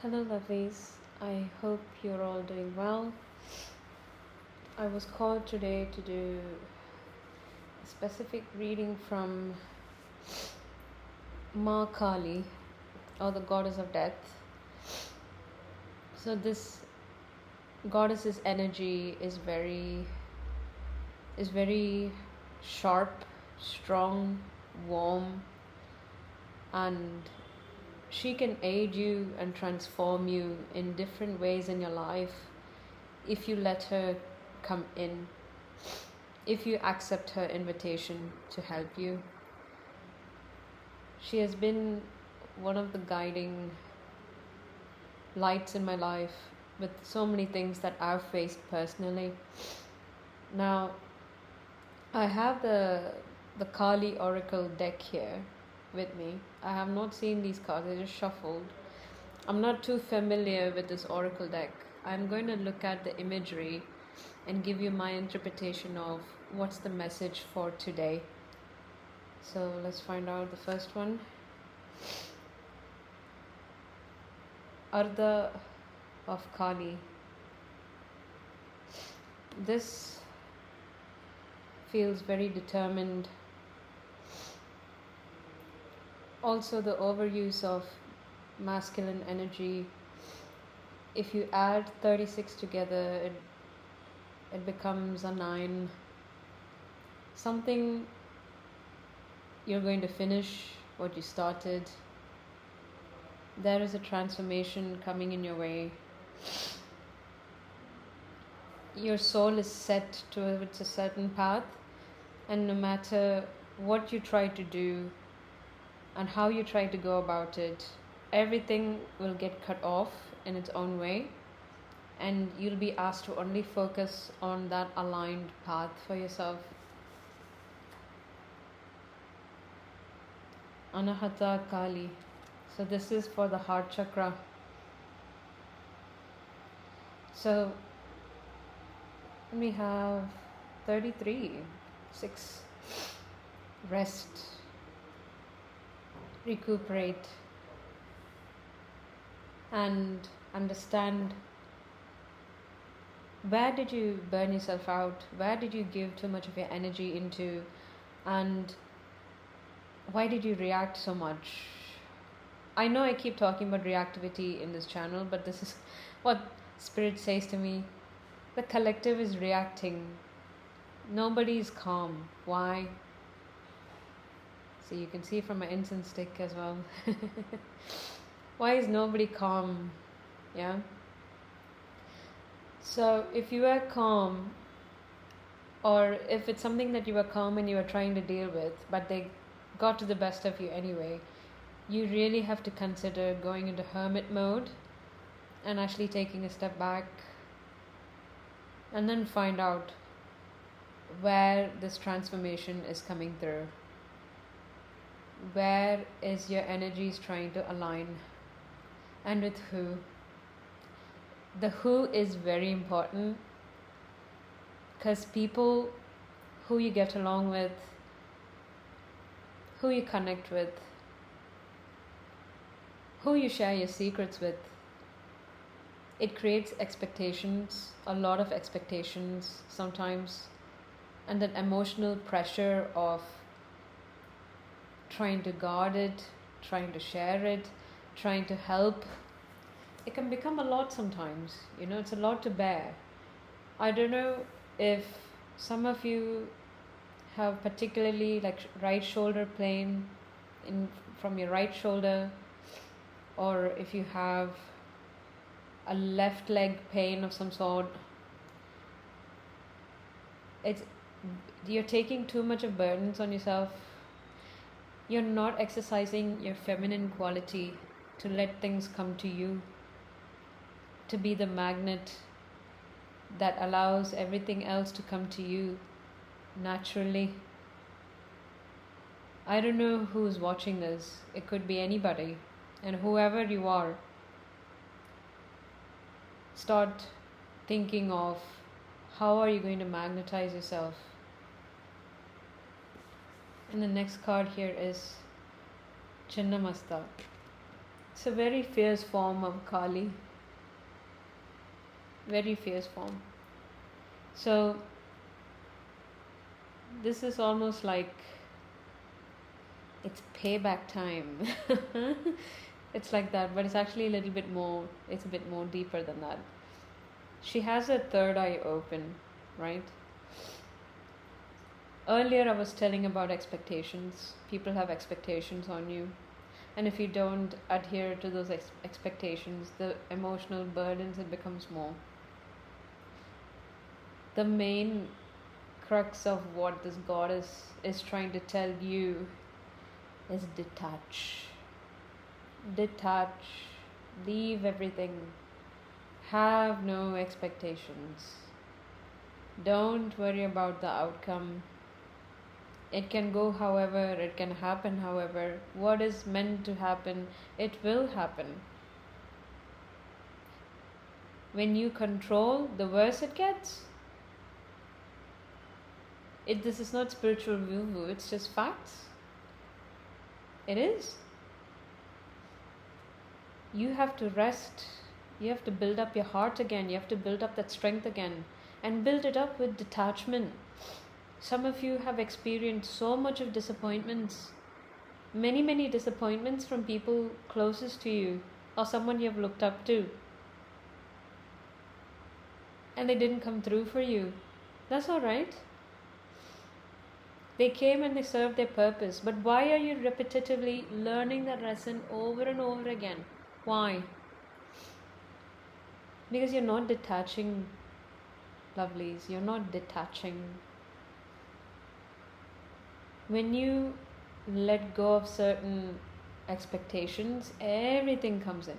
Hello, lovelies. I hope you're all doing well. I was called today to do a specific reading from Ma Kali, or the goddess of death. So, this goddess's energy is very sharp, strong, warm, and she can aid you and transform you in different ways in your life if you let her come in, if you accept her invitation to help you. She has been one of the guiding lights in my life with so many things that I've faced personally. Now, I have the Kali Oracle deck here with me. I have not seen these cards, I just shuffled. I'm not too familiar with this Oracle deck. I'm going to look at the imagery and give you my interpretation of what's the message for today. So let's find out the first one. Ardha of Kali. This feels very determined. Also, the overuse of masculine energy. If you add 36 together, it becomes a 9. Something you're going to finish what you started. There is a transformation coming in your way. Your soul is set towards a certain path, and no matter what you try to do and how you try to go about it, everything will get cut off in its own way, and you'll be asked to only focus on that aligned path for yourself. Anahata Kali. So this is for the heart chakra. So we have 33, 6. Rest, recuperate, and understand where did you burn yourself out, where did you give too much of your energy into, and why did you react so much. I know I keep talking about reactivity in this channel, but this is what Spirit says to me. The collective is reacting. Nobody is calm. Why? So you can see from my incense stick as well. Why is nobody calm? Yeah. So if you are calm, or if it's something that you are calm and you are trying to deal with, but they got to the best of you anyway, you really have to consider going into hermit mode and actually taking a step back, and then find out where this transformation is coming through. Where is your energies trying to align, and with who? The who is very important, because people who you get along with, who you connect with, who you share your secrets with, it creates expectations, a lot of expectations sometimes, and that emotional pressure of trying to guard it, trying to share it, trying to help. It can become a lot sometimes, it's a lot to bear. I don't know if some of you have particularly like right shoulder pain from your right shoulder, or if you have a left leg pain of some sort. You're taking too much of burdens on yourself. You're not exercising your feminine quality to let things come to you, to be the magnet that allows everything else to come to you naturally. I don't know who's watching this. It could be anybody. And whoever you are, start thinking of how are you going to magnetize yourself. And the next card here is Chinnamasta. It's a very fierce form of Kali, very fierce form. So this is almost like it's payback time. It's like that, but it's actually a little bit more, it's a bit more deeper than that. She has her third eye open, right? Earlier, I was telling about expectations. People have expectations on you. And if you don't adhere to those expectations, the emotional burdens, it becomes more. The main crux of what this goddess is trying to tell you is detach. Detach. Leave everything. Have no expectations. Don't worry about the outcome. It can go however, it can happen however. What is meant to happen, it will happen. When you control, the worse it gets. This is not spiritual woo-woo, it's just facts. It is. You have to rest. You have to build up your heart again. You have to build up that strength again. And build it up with detachment. Some of you have experienced so much of disappointments. Many disappointments from people closest to you or someone you have looked up to. And they didn't come through for you. That's alright. They came and they served their purpose. But why are you repetitively learning that lesson over and over again? Why? Because you're not detaching, lovelies. You're not detaching. When you let go of certain expectations, everything comes in.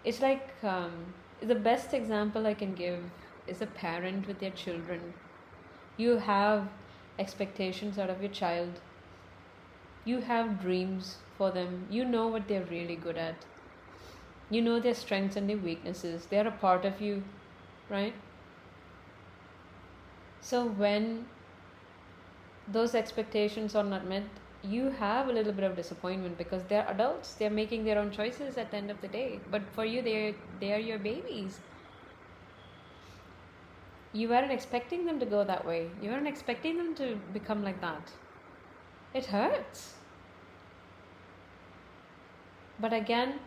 It's like the best example I can give is a parent with their children. You have expectations out of your child. You have dreams for them. You know what they're really good at. You know their strengths and their weaknesses. They're a part of you, right? So when those expectations are not met, you have a little bit of disappointment because they're adults. They're making their own choices at the end of the day. But for you, they are your babies. You weren't expecting them to go that way. You weren't expecting them to become like that. It hurts. But again,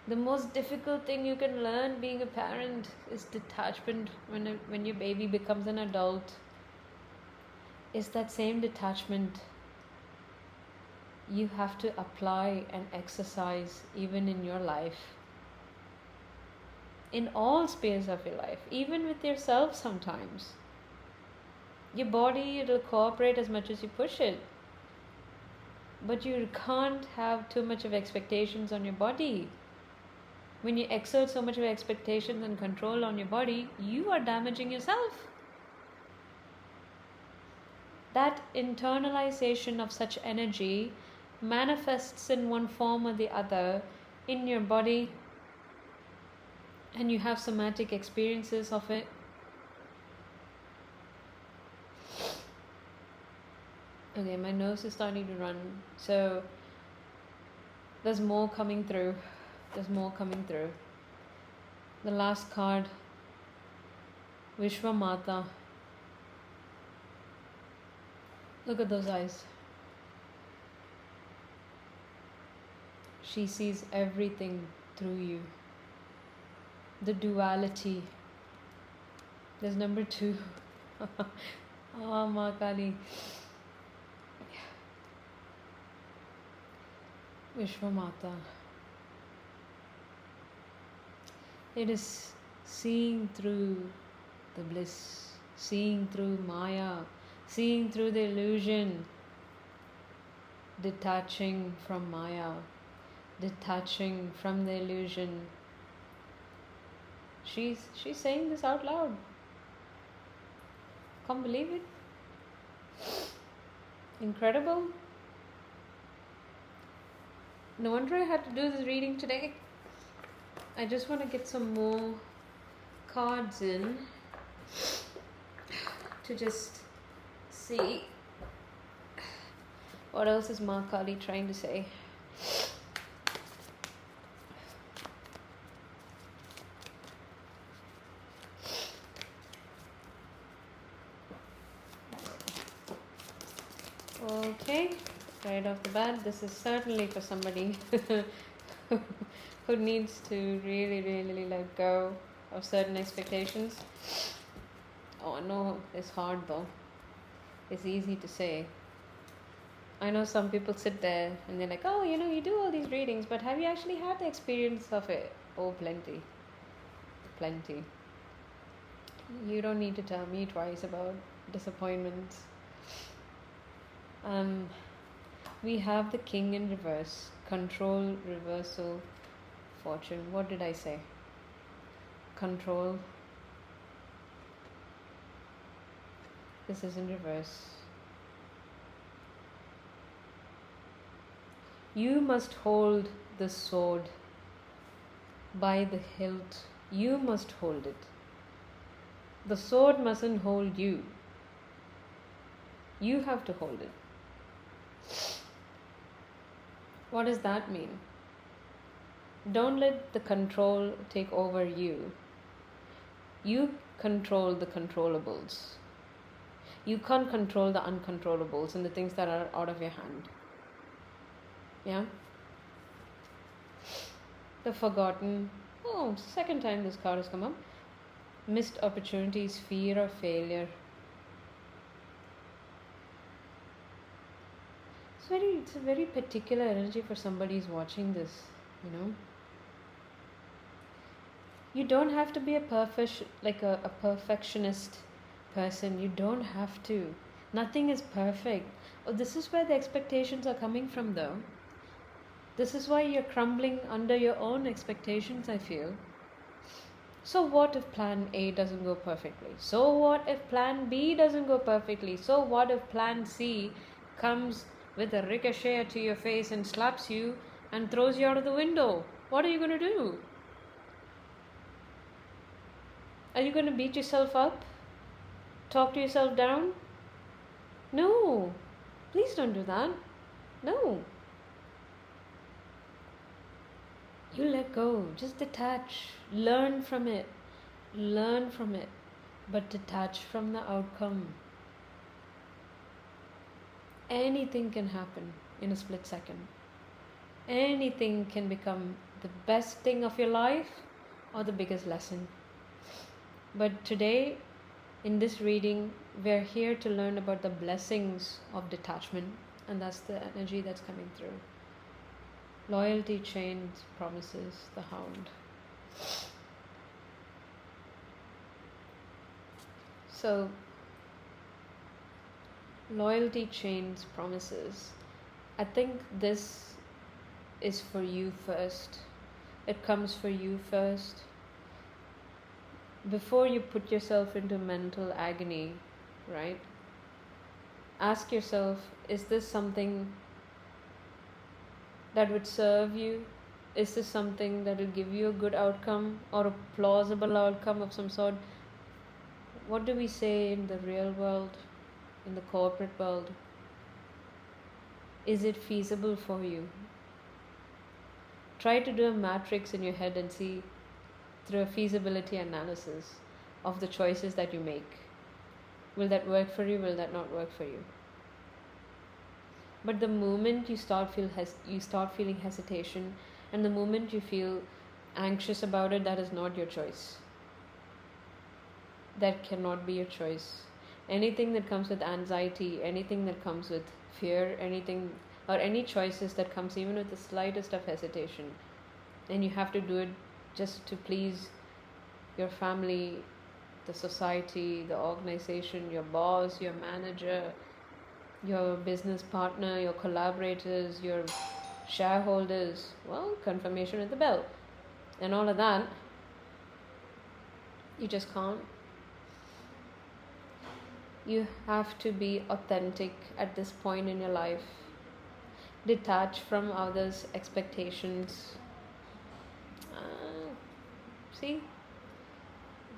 the most difficult thing you can learn being a parent is detachment. When your baby becomes an adult, is that same detachment you have to apply and exercise even in your life. In all spheres of your life, even with yourself sometimes. Your body, it'll cooperate as much as you push it. But you can't have too much of expectations on your body. When you exert so much of expectations and control on your body, you are damaging yourself. That internalization of such energy manifests in one form or the other in your body, and you have somatic experiences of it. Okay, my nose is starting to run, so there's more coming through. There's more coming through. The last card, Vishwamata. Look at those eyes. She sees everything through you. The duality. There's number 2. Oh, Ma Kali. Vishwamata. It is seeing through the bliss, seeing through Maya, seeing through the illusion, detaching from Maya, detaching from the illusion. She's saying this out loud. Can't believe it. Incredible. No wonder I had to do this reading today. I just want to get some more cards in to just see what else is Ma Kali trying to say. Okay, right off the bat, this is certainly for somebody who needs to really, really let go of certain expectations. Oh, no, it's hard though. It's easy to say. I know some people sit there and they're like, oh, you do all these readings, but have you actually had the experience of it? Oh, plenty. Plenty. You don't need to tell me twice about disappointments. Um, we have the king in reverse, control, reversal, fortune. What did I say? Control. This is in reverse. You must hold the sword by the hilt. You must hold it. The sword mustn't hold you. You have to hold it. What does that mean? Don't let the control take over you. You control the controllables. You can't control the uncontrollables and the things that are out of your hand. Yeah? The forgotten. Oh, second time this card has come up. Missed opportunities, fear of failure. It's a very particular energy for somebody who's watching this, You don't have to be a perfectionist person. You don't have to. Nothing is perfect. Oh, this is where the expectations are coming from, though. This is why you're crumbling under your own expectations, I feel. So what if plan A doesn't go perfectly? So what if plan B doesn't go perfectly? So what if plan C comes with a ricochet to your face and slaps you and throws you out of the window? What are you going to do? Are you going to beat yourself up? Talk to yourself down? No. Please don't do that. No. You let go. Just detach. Learn from it. Learn from it. But detach from the outcome. Anything can happen in a split second. Anything can become the best thing of your life or the biggest lesson. But today, in this reading, we're here to learn about the blessings of detachment, and that's the energy that's coming through. Loyalty chains promises, the hound. So, loyalty chains promises. I think this is for you first. It comes for you first. Before you put yourself into mental agony, right? Ask yourself, is this something that would serve you? Is this something that will give you a good outcome or a plausible outcome of some sort? What do we say in the real world, in the corporate world? Is it feasible for you? Try to do a matrix in your head and see through a feasibility analysis of the choices that you make. Will that work for you? Will that not work for you? But the moment you start feeling hesitation, and the moment you feel anxious about it, that is not your choice. That cannot be your choice. Anything that comes with anxiety, anything that comes with fear, anything or any choices that comes even with the slightest of hesitation, and you have to do it just to please your family, the society, the organization, your boss, your manager, your business partner, your collaborators, your shareholders, well, confirmation at the bell, and all of that, you just can't. You have to be authentic at this point in your life. Detach from others' expectations. See?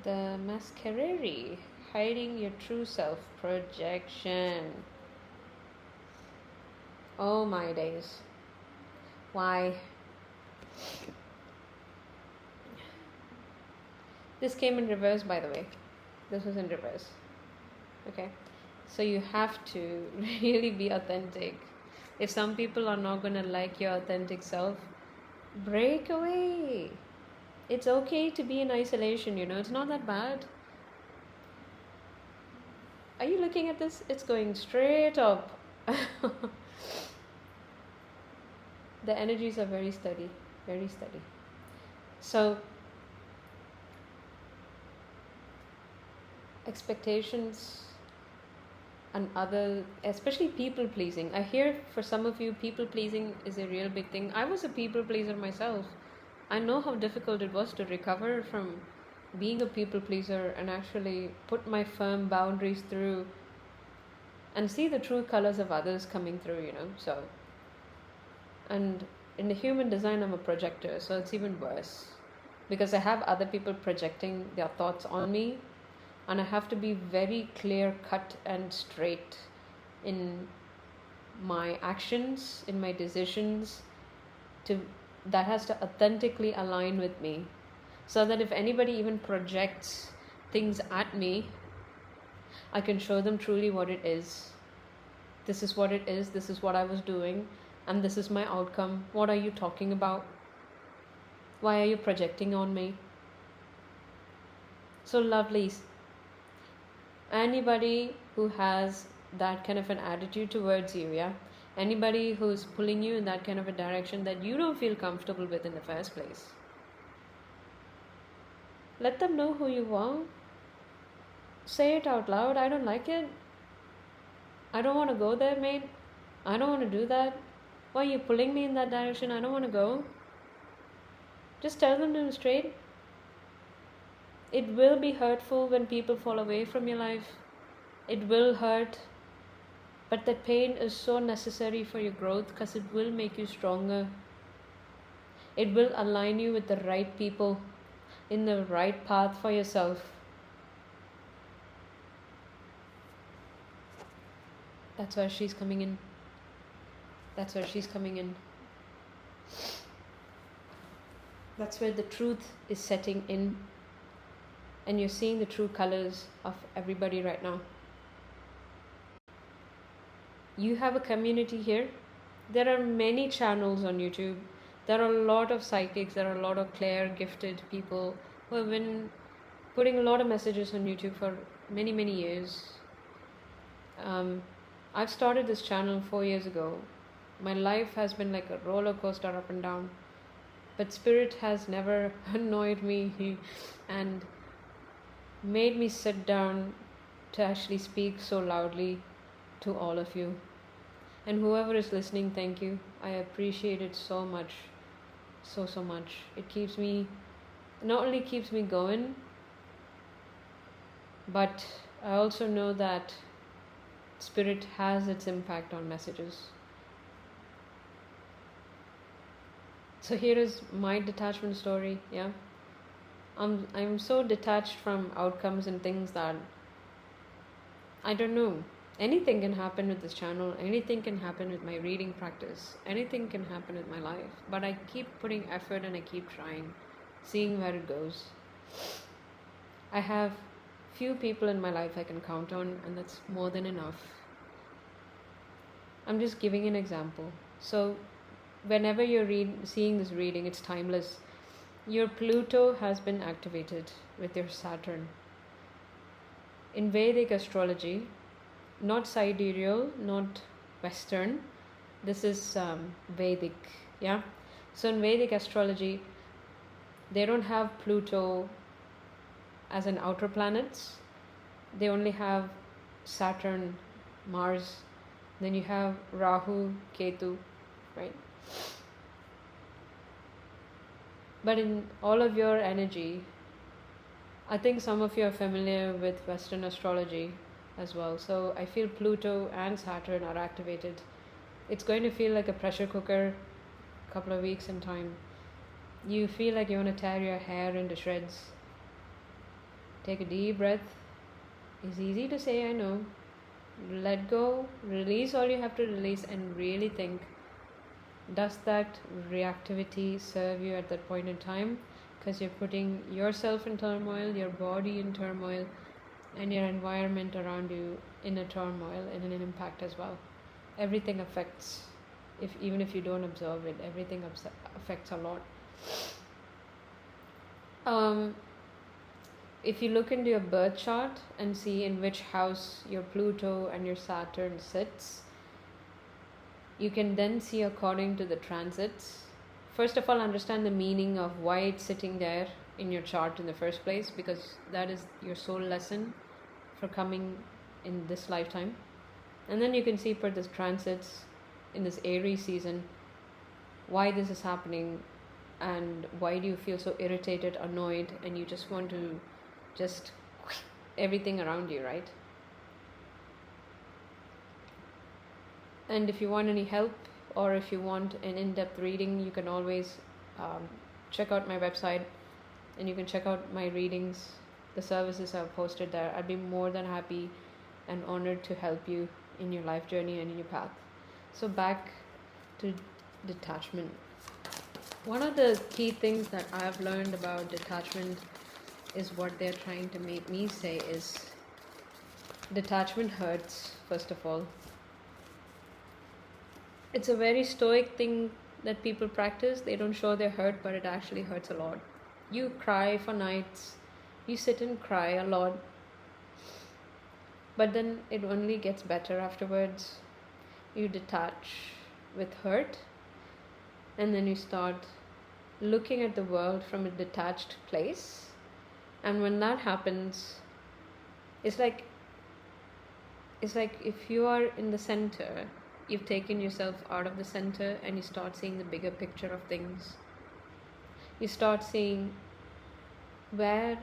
The masquerade, hiding your true self, projection. Oh my days. Why? This came in reverse, by the way. This was in reverse. Okay. So you have to really be authentic. If some people are not going to like your authentic self, break away. It's okay to be in isolation, it's not that bad. Are you looking at this? It's going straight up. The energies are very steady, very steady. So, expectations and other, especially people pleasing. I hear for some of you, people pleasing is a real big thing. I was a people pleaser myself. I know how difficult it was to recover from being a people pleaser and actually put my firm boundaries through and see the true colors of others coming through. So, and in the human design, I'm a projector, so it's even worse because I have other people projecting their thoughts on me, and I have to be very clear cut and straight in my actions, in my decisions, to that has to authentically align with me, so that if anybody even projects things at me, I can show them truly what it is. This is what it is, this is what I was doing, and this is my outcome. What are you talking about? Why are you projecting on me? So, lovelies, anybody who has that kind of an attitude towards you, yeah, anybody who's pulling you in that kind of a direction that you don't feel comfortable with in the first place, let them know who you are. Say it out loud. I don't like it. I don't want to go there, mate. I don't want to do that. Why are you pulling me in that direction? I don't want to go. Just tell them straight. It will be hurtful when people fall away from your life. It will hurt. But that pain is so necessary for your growth because it will make you stronger. It will align you with the right people in the right path for yourself. That's where she's coming in. That's where she's coming in. That's where the truth is setting in. And you're seeing the true colors of everybody right now. You have a community here. There are many channels on YouTube. There are a lot of psychics. There are a lot of clair gifted people who have been putting a lot of messages on YouTube for many, many years. I've started this channel 4 years ago. My life has been like a roller coaster up and down. But Spirit has never annoyed me and made me sit down to actually speak so loudly to all of you. And whoever is listening, thank you. I appreciate it so much. So much. It keeps me, not only keeps me going, but I also know that Spirit has its impact on messages. So here is my detachment story, yeah. I'm so detached from outcomes and things that I don't know. Anything can happen with this channel, anything can happen with my reading practice, anything can happen with my life. But I keep putting effort and I keep trying, seeing where it goes. I have few people in my life I can count on, and that's more than enough. I'm just giving an example. So whenever you're seeing this reading, it's timeless. Your Pluto has been activated with your Saturn. In Vedic astrology, not sidereal, not Western, this is Vedic, yeah? So in Vedic astrology, they don't have Pluto as an outer planets. They only have Saturn, Mars, then you have Rahu, Ketu, right? But in all of your energy, I think some of you are familiar with Western astrology as well. So I feel Pluto and Saturn are activated. It's going to feel like a pressure cooker a couple of weeks in time. You feel like you want to tear your hair into shreds. Take a deep breath. It's easy to say, I know. Let go, release all you have to release, and really think, does that reactivity serve you at that point in time? Because you're putting yourself in turmoil, your body in turmoil, and your environment around you in a turmoil and in an impact as well. Everything affects, even if you don't observe it, everything affects a lot. Um, if you look into your birth chart and see in which house your Pluto and your Saturn sits, you can then see according to the transits. First of all, understand the meaning of why it's sitting there in your chart in the first place, because that is your soul lesson for coming in this lifetime. And then you can see for this transits in this Aries season why this is happening, and why do you feel so irritated, annoyed, and you just want to just everything around you, right? And if you want any help, or if you want an in-depth reading, you can always check out my website, and you can check out my readings, the services I've posted there. I'd be more than happy and honored to help you in your life journey and in your path. So back to detachment. One of the key things that I've learned about detachment is what they're trying to make me say is detachment hurts, first of all. It's a very stoic thing that people practice. They don't show their hurt, but it actually hurts a lot. You cry for nights, you sit and cry a lot, but then it only gets better afterwards. You detach with hurt, and then you start looking at the world from a detached place. And when that happens, it's like if you are in the center, you've taken yourself out of the center, and you start seeing the bigger picture of things. You start seeing where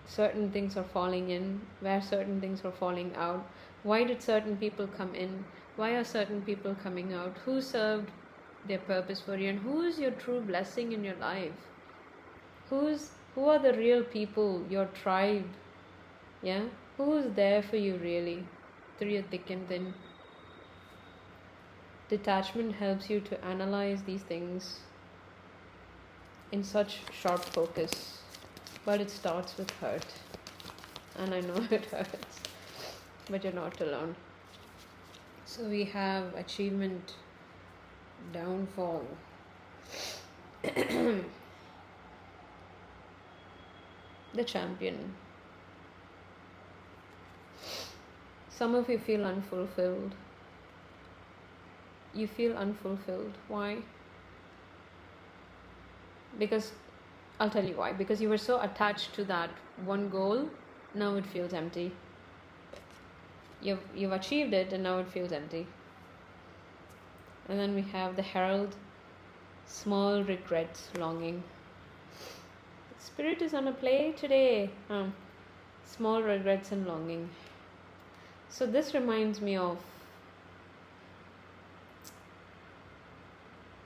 certain things are falling in, where certain things are falling out. Why did certain people come in? Why are certain people coming out? Who served their purpose for you, and who is your true blessing in your life? Who are the real people, your tribe? Yeah? Who is there for you really through your thick and thin? Detachment helps you to analyze these things in such sharp focus, but it starts with hurt. And I know it hurts, but you're not alone. So we have achievement, downfall. The champion. Some of you feel unfulfilled. You feel unfulfilled. Why? Because, I'll tell you why. Because you were so attached to that one goal, now it feels empty. You've achieved it, and now it feels empty. And then we have the herald, small regrets, longing. Spirit is on a play today. Small regrets and longing. So this reminds me of,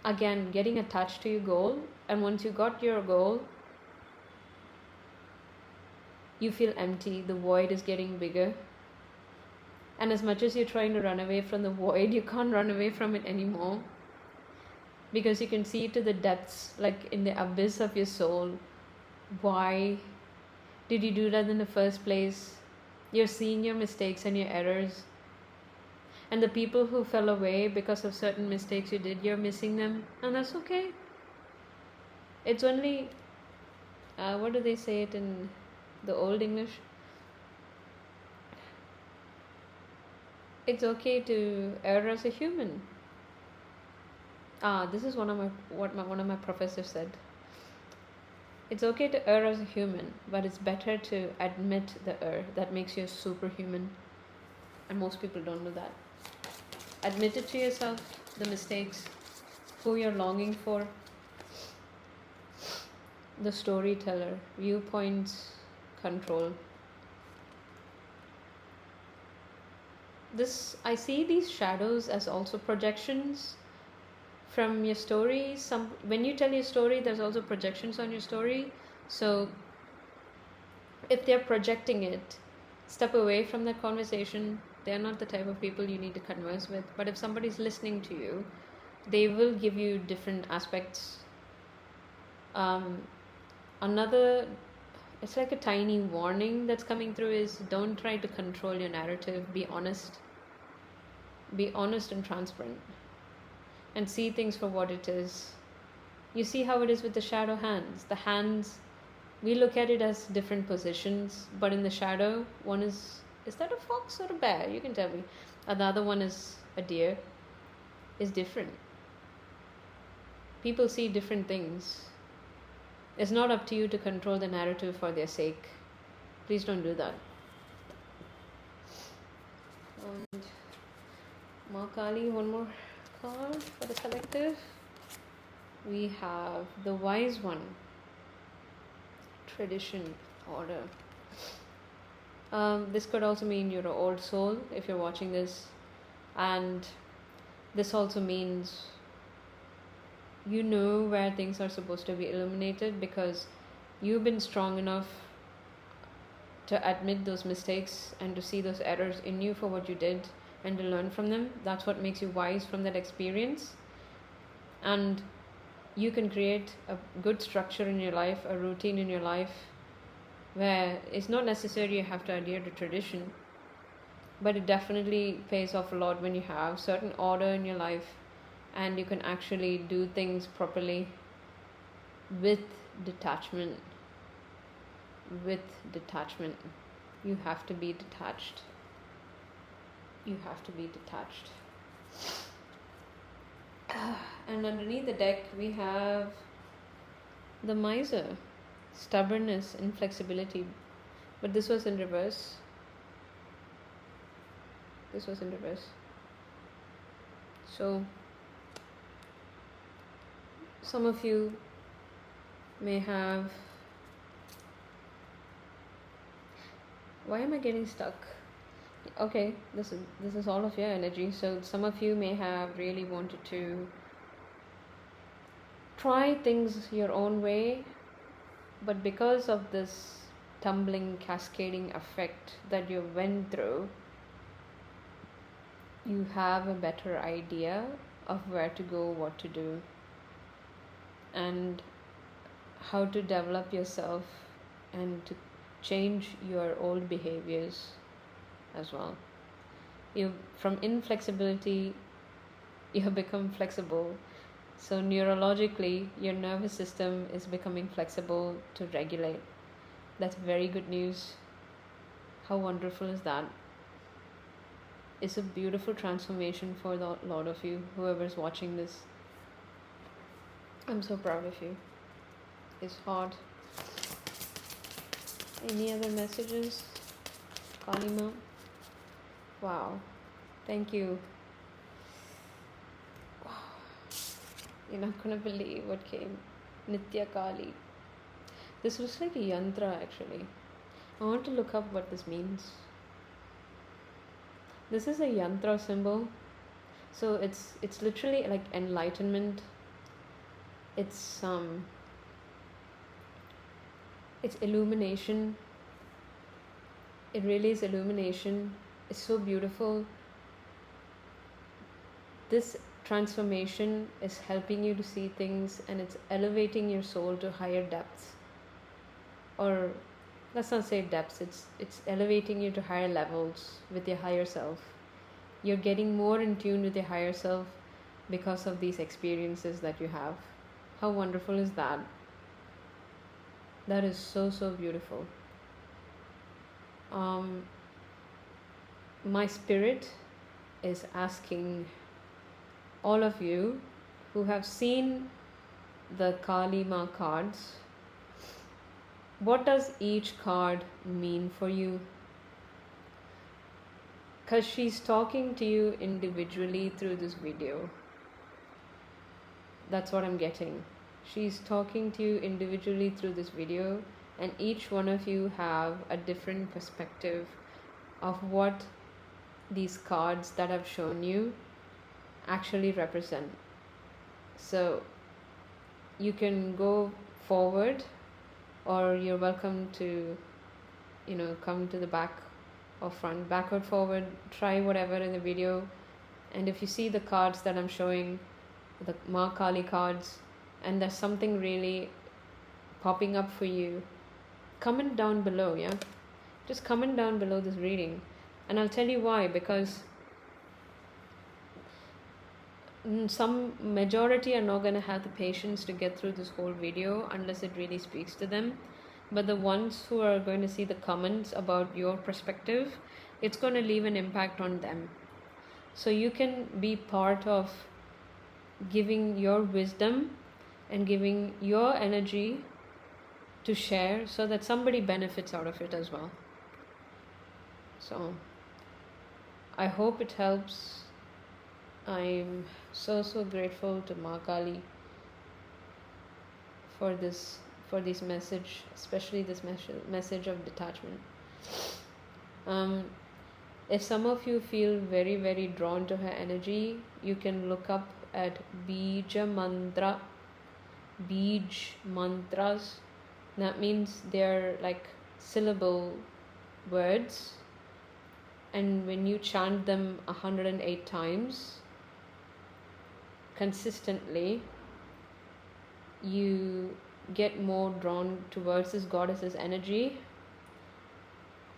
again, getting attached to your goal. And once you got your goal, you feel empty. The void is getting bigger. And as much as you're trying to run away from the void, you can't run away from it anymore. Because you can see to the depths, like in the abyss of your soul. Why did you do that in the first place? You're seeing your mistakes and your errors. And the people who fell away because of certain mistakes you did, you're missing them. And that's okay. It's only, what do they say it in the Old English? It's okay to err as a human. This is one of my professors said. It's okay to err as a human, but it's better to admit the error. That makes you a superhuman. And most people don't know that. Admit it to yourself, the mistakes, who you're longing for. The storyteller, viewpoints, control. I see these shadows as also projections from your story. When you tell your story, there's also projections on your story. So if they're projecting it, step away from that conversation. They're not the type of people you need to converse with. But if somebody's listening to you, they will give you different aspects. Another it's like a tiny warning that's coming through is don't try to control your narrative. Be honest and transparent, and see things for what it is. You see how it is with the shadow hands. The hands, we look at it as different positions, but in the shadow, one is that a fox or a bear? You can tell me. And the other one is a deer, is different. People see different things. It's not up to you to control the narrative for their sake. Please don't do that. And Ma Kali, one more card for the collective. We have the Wise One. Tradition, order. This could also mean you're an old soul if you're watching this. And this also means you know where things are supposed to be illuminated because you've been strong enough to admit those mistakes and to see those errors in you for what you did and to learn from them. That's what makes you wise from that experience. And you can create a good structure in your life, a routine in your life where it's not necessary you have to adhere to tradition, but it definitely pays off a lot when you have certain order in your life and you can actually do things properly with detachment. With detachment. You have to be detached. You have to be detached. And underneath the deck we have the Miser, stubbornness, inflexibility. But this was in reverse. This was in reverse. So some of you may have... Why am I getting stuck? Okay, this is all of your energy. So some of you may have really wanted to try things your own way, but because of this tumbling, cascading effect that you went through, you have a better idea of where to go, what to do, and how to develop yourself and to change your old behaviors as well. From inflexibility, you have become flexible. So neurologically, your nervous system is becoming flexible to regulate. That's very good news. How wonderful is that? It's a beautiful transformation for a lot of you, whoever's watching this. I'm so proud of you. It's hard. Any other messages? Kalima? Wow. Thank you. Wow. You're not gonna believe what came. Nitya Kali. This looks like a yantra actually. I want to look up what this means. This is a yantra symbol. So it's literally like enlightenment. It's illumination. It really is illumination. It's so beautiful. This transformation is helping you to see things and it's elevating your soul to higher depths. Or let's not say depths, it's elevating you to higher levels with your higher self. You're getting more in tune with your higher self because of these experiences that you have. How wonderful is that? That is so, so beautiful. My spirit is asking all of you who have seen the Kali Ma cards, what does each card mean for you? Because she's talking to you individually through this video. That's what I'm getting. She's talking to you individually through this video, and each one of you have a different perspective of what these cards that I've shown you actually represent. So you can go forward, or you're welcome to, come to the back or front, backward, forward, try whatever in the video. And if you see the cards that I'm showing, the Ma Kali cards, and there's something really popping up for you, comment down below, yeah? Just comment down below this reading. And I'll tell you why. Because some majority are not going to have the patience to get through this whole video unless it really speaks to them. But the ones who are going to see the comments about your perspective, it's going to leave an impact on them. So you can be part of giving your wisdom and giving your energy to share so that somebody benefits out of it as well. So I hope it helps. I'm so grateful to Ma Kali for this message, especially this message of detachment. If some of you feel very drawn to her energy, you can look up at Bij mantras. That means they're like syllable words, and when you chant them 108 times consistently, you get more drawn towards this goddess's energy.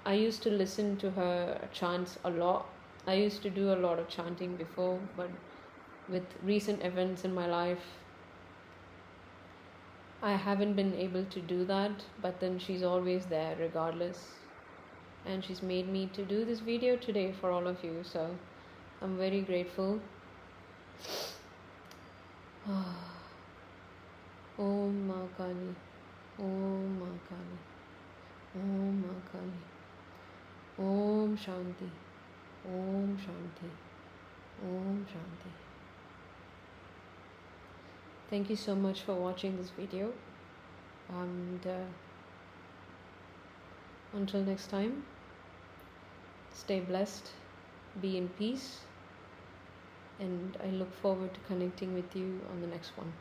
I used to listen to her chants a lot. I used to do a lot of chanting before, but with recent events in my life, I haven't been able to do that. But then she's always there regardless. And she's made me to do this video today for all of you. So I'm very grateful. Om Ma Kali, Om Ma Kali, Om Ma Kali, Om Shanti, Om Shanti, Om Shanti. Thank you so much for watching this video, and until next time, stay blessed, be in peace, and I look forward to connecting with you on the next one.